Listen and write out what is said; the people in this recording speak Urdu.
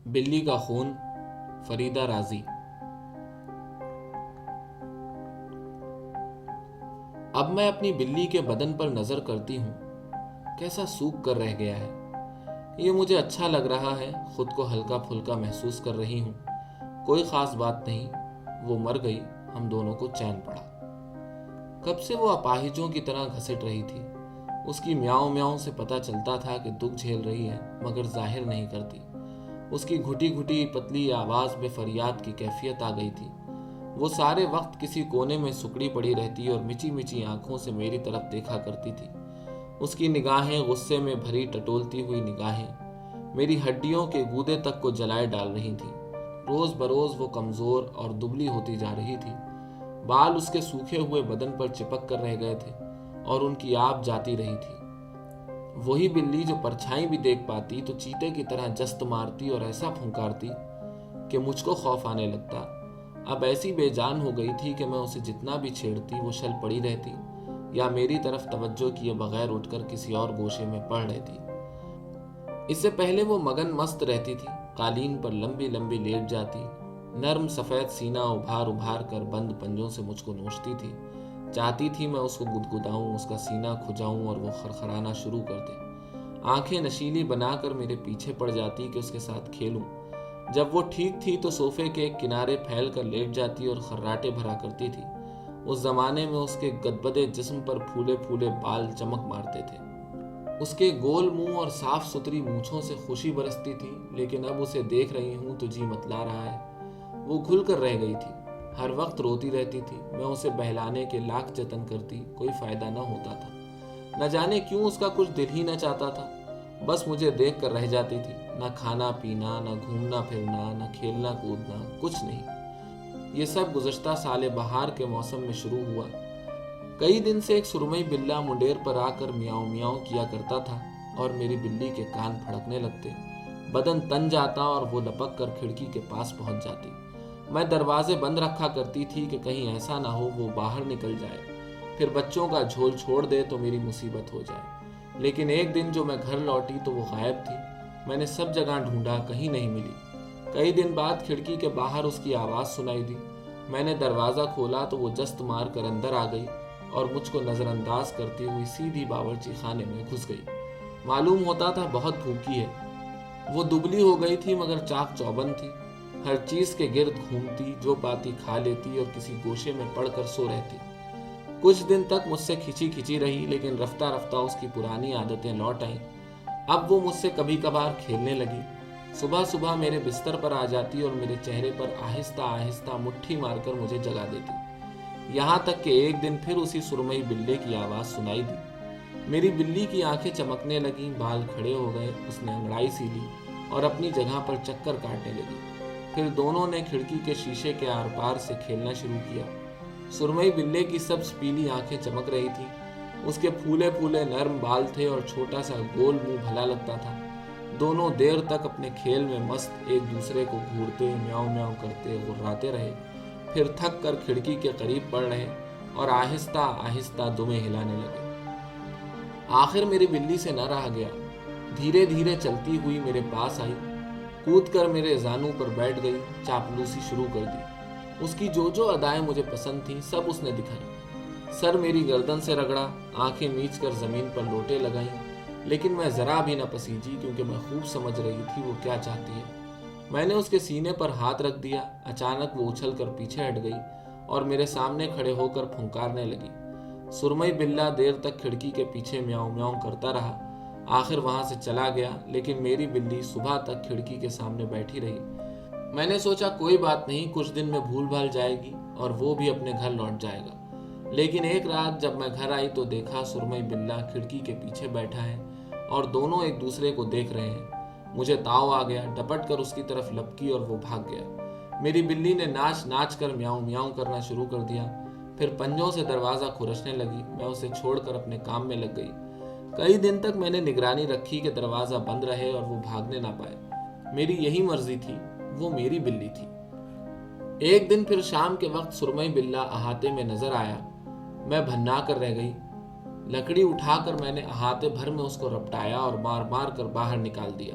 بلی کا خون، فریدہ رازی۔ اب میں اپنی بلی کے بدن پر نظر کرتی ہوں، کیسا سوکھ کر رہ گیا ہے۔ یہ مجھے اچھا لگ رہا ہے، خود کو ہلکا پھلکا محسوس کر رہی ہوں۔ کوئی خاص بات نہیں، وہ مر گئی، ہم دونوں کو چین پڑا۔ کب سے وہ اپاہجوں کی طرح گھسٹ رہی تھی۔ اس کی میاؤں میاؤں سے پتہ چلتا تھا کہ دکھ جھیل رہی ہے، مگر ظاہر نہیں کرتی۔ اس کی گھٹی گھٹی پتلی آواز میں فریاد کی کیفیت آ گئی تھی۔ وہ سارے وقت کسی کونے میں سکڑی پڑی رہتی اور مچی مچی آنکھوں سے میری طرف دیکھا کرتی تھی۔ اس کی نگاہیں غصے میں بھری ٹٹولتی ہوئی نگاہیں میری ہڈیوں کے گودے تک کو جلائے ڈال رہی تھیں۔ روز بروز وہ کمزور اور دبلی ہوتی جا رہی تھی۔ بال اس کے سوکھے ہوئے بدن پر چپک کر رہ گئے تھے اور ان کی آب جاتی رہی تھی۔ وہی بلی جو پرچھائی بھی دیکھ پاتی تو چیتے کی طرح جست مارتی اور ایسا پھنکارتی کہ مجھ کو خوف آنے لگتا، اب ایسی بے جان ہو گئی تھی کہ میں اسے جتنا بھی چھیڑتی وہ شل پڑی رہتی یا میری طرف توجہ کیے بغیر اٹھ کر کسی اور گوشے میں پڑ رہتی۔ اس سے پہلے وہ مگن مست رہتی تھی، قالین پر لمبی لمبی لیٹ جاتی، نرم سفید سینہ ابھار ابھار کر بند پنجوں سے مجھ کو نوچتی تھی۔ چاہتی تھی میں اس کو گدگداؤں، اس کا سینہ کھجاؤں اور وہ خرخرانا شروع کر دے۔ آنکھیں نشیلی بنا کر میرے پیچھے پڑ جاتی کہ اس کے ساتھ کھیلوں۔ جب وہ ٹھیک تھی تو صوفے کے ایک کنارے پھیل کر لیٹ جاتی اور خراٹے بھرا کرتی تھی۔ اس زمانے میں اس کے گدبدے جسم پر پھولے پھولے بال چمک مارتے تھے۔ اس کے گول منہ اور صاف ستھری مونچھوں سے خوشی برستی تھی، لیکن اب اسے دیکھ رہی ہوں تو جی متلا رہا ہے۔ وہ کھل کر رہ گئی تھی، ہر وقت روتی رہتی تھی۔ میں اسے بہلانے کے لاکھ جتن کرتی، کوئی فائدہ نہ ہوتا تھا۔ نہ جانے کیوں اس کا کچھ دل ہی نہ چاہتا تھا، بس مجھے دیکھ کر رہ جاتی تھی۔ نہ کھانا پینا، نہ گھومنا پھرنا، نہ کھیلنا کودنا، کچھ نہیں۔ یہ سب گزشتہ سال بہار کے موسم میں شروع ہوا۔ کئی دن سے ایک سرمئی بلہ منڈیر پر آ کر میاؤں میاؤں کیا کرتا تھا اور میری بلی کے کان پھڑکنے لگتے، بدن تن جاتا اور وہ لپک کر کھڑکی کے پاس پہنچ جاتی۔ میں دروازے بند رکھا کرتی تھی کہ کہیں ایسا نہ ہو وہ باہر نکل جائے، پھر بچوں کا جھول چھوڑ دے تو میری مصیبت ہو جائے۔ لیکن ایک دن جو میں گھر لوٹی تو وہ غائب تھی۔ میں نے سب جگہ ڈھونڈا، کہیں نہیں ملی۔ کئی دن بعد کھڑکی کے باہر اس کی آواز سنائی دی۔ میں نے دروازہ کھولا تو وہ جست مار کر اندر آ گئی اور مجھ کو نظر انداز کرتی ہوئی سیدھی باورچی خانے میں گھس گئی۔ معلوم ہوتا تھا بہت بھوکی ہے۔ وہ دبلی ہو گئی تھی مگر چاق چوبند تھی، ہر چیز کے گرد گھومتی، جو پاتی کھا لیتی اور کسی گوشے میں پڑ کر سو رہتی۔ کچھ دن تک مجھ سے کھچی کھچی رہی، لیکن رفتہ رفتہ اس کی پرانی عادتیں لوٹ آئیں۔ اب وہ مجھ سے کبھی کبھار کھیلنے لگی۔ صبح صبح میرے بستر پر آ جاتی اور میرے چہرے پر آہستہ آہستہ مٹھی مار کر مجھے جگا دیتی۔ یہاں تک کہ ایک دن پھر اسی سرمئی بلے کی آواز سنائی دی۔ میری بلی کی آنکھیں چمکنے لگیں، بال کھڑے ہو گئے، اس نے انگڑائی سی لی اور اپنی جگہ پر چکر کاٹنے لگی۔ پھر دونوں نے کھڑکی کے شیشے کے آر پار سے کھیلنا شروع کیا۔ سرمئی بلے کی سبز پیلی آنکھیں چمک رہی تھی، اس کے پھولے پھولے نرم بال تھے اور چھوٹا سا گول منہ بھلا لگتا تھا۔ دونوں دیر تک اپنے کھیل میں مست ایک دوسرے کو گھورتے، میاؤں میاؤں کرتے غراتے رہے، پھر تھک کر کھڑکی کے قریب پڑ رہے اور آہستہ آہستہ دمیں ہلانے لگے۔ آخر میری بلی سے نہ رہا گیا، دھیرے دھیرے چلتی ہوئی میرے پاس آئی، کود کر میرے زانوں پر بیٹھ گئی، چاپلوسی شروع کر دی۔ اس کی جو ادائیں مجھے پسند تھیں سب اس نے دکھائی۔ سر میری گردن سے رگڑا، آنکھیں میچ کر زمین پر لوٹے لگائیں، لیکن میں ذرا بھی نہ پسیجی کیونکہ میں خوب سمجھ رہی تھی وہ کیا چاہتی ہے۔ میں نے اس کے سینے پر ہاتھ رکھ دیا، اچانک وہ اچھل کر پیچھے ہٹ گئی اور میرے سامنے کھڑے ہو کر پھنکارنے لگی۔ سرمئی بلہ دیر تک کھڑکی کے پیچھے میاؤں میاؤں کرتا رہا، آخر وہاں سے چلا گیا، لیکن میری بلی صبح تک کھڑکی کے سامنے بیٹھی رہی۔ میں نے سوچا کوئی بات نہیں، کچھ دن میں بھول بھال جائے گی اور وہ بھی اپنے گھر لوٹ جائے گا۔ لیکن ایک رات جب میں گھر آئی تو دیکھا سرمئی بلہ کھڑکی کے پیچھے بیٹھا ہے اور دونوں ایک دوسرے کو دیکھ رہے ہیں۔ مجھے تاؤ آ گیا، ڈپٹ کر اس کی طرف لپکی اور وہ بھاگ گیا۔ میری بلی نے ناچ ناچ کر میاؤں میاؤں کرنا شروع کر دیا، پھر پنجوں سے دروازہ کھرچنے لگی۔ میں اسے چھوڑ کر اپنے کام میں لگ گئی۔ کئی دن تک میں نے نگرانی رکھی کہ دروازہ بند رہے اور وہ بھاگنے نہ پائے۔ میری یہی مرضی تھی، وہ میری بلی تھی۔ ایک دن پھر شام کے وقت سرمئی بلہ احاطے میں نظر آیا۔ میں بھنا کر رہ گئی۔ لکڑی اٹھا کر میں نے احاطے بھر میں اس کو رپٹایا اور مار مار کر باہر نکال دیا۔